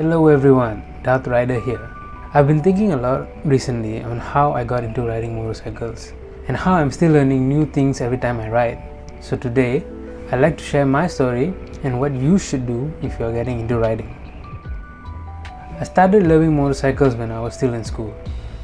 Hello everyone, Darth Rider here. I've been thinking a lot recently on how I got into riding motorcycles and how I'm still learning new things every time I ride. So today, I'd like to share my story and what you should do if you're getting into riding. I started loving motorcycles when I was still in school.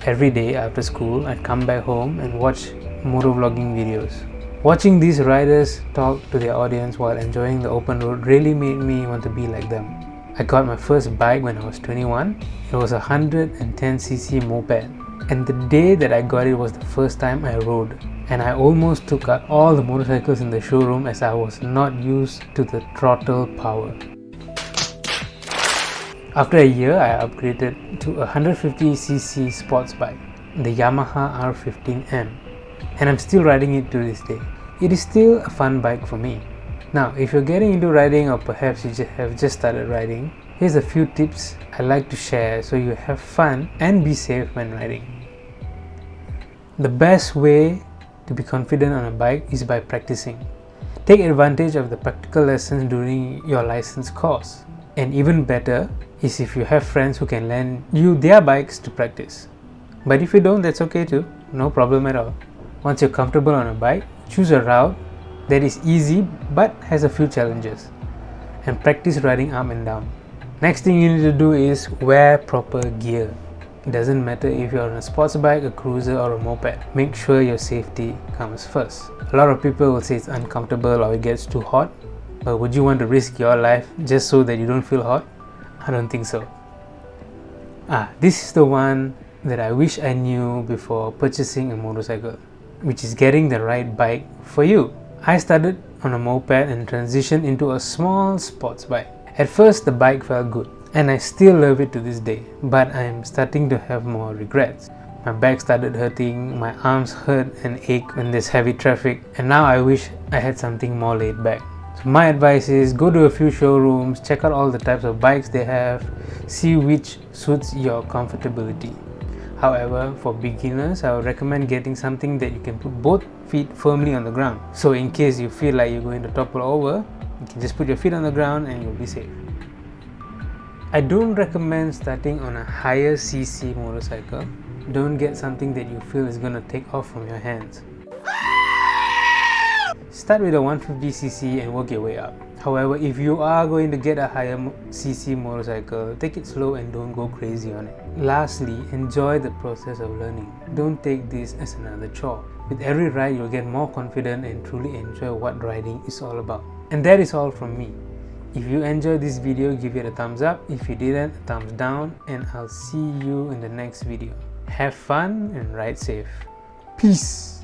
Every day after school, I'd come back home and watch motovlogging videos. Watching these riders talk to their audience while enjoying the open road really made me want to be like them. I got my first bike when I was 21. It was a 110cc moped, and the day that I got it was the first time I rode, and I almost took out all the motorcycles in the showroom as I was not used to the throttle power. After a year, I upgraded to a 150cc sports bike, the Yamaha R15M, and I'm still riding it to this day. It is still a fun bike for me. Now, if you're getting into riding or perhaps you have just started riding, here's a few tips I like to share so you have fun and be safe when riding. The best way to be confident on a bike is by practicing. Take advantage of the practical lessons during your license course. And even better is if you have friends who can lend you their bikes to practice. But if you don't, that's okay too, no problem at all. Once you're comfortable on a bike, choose a route that is easy but has a few challenges and practice riding up and down. Next thing you need to do is wear proper gear. It doesn't matter if you're on a sports bike, a cruiser or a moped. Make sure your safety comes first. A lot of people will say it's uncomfortable or it gets too hot, but would you want to risk your life just so that you don't feel hot? I don't think so. This is the one that I wish I knew before purchasing a motorcycle, which is getting the right bike for you. I started on a moped and transitioned into a small sports bike. At first the bike felt good and I still love it to this day, but I am starting to have more regrets. My back started hurting, my arms hurt and ache when there's heavy traffic, and now I wish I had something more laid back. So my advice is go to a few showrooms, check out all the types of bikes they have, see which suits your comfortability. However, for beginners, I would recommend getting something that you can put both feet firmly on the ground. So in case you feel like you're going to topple over, you can just put your feet on the ground and you'll be safe. I don't recommend starting on a higher cc motorcycle. Don't get something that you feel is going to take off from your hands. Start with a 150cc and work your way up. However, if you are going to get a higher cc motorcycle, take it slow and don't go crazy on it. Lastly, enjoy the process of learning. Don't take this as another chore. With every ride, you'll get more confident and truly enjoy what riding is all about. And that is all from me. If you enjoyed this video, give it a thumbs up. If you didn't, a thumbs down, and I'll see you in the next video. Have fun and ride safe. Peace.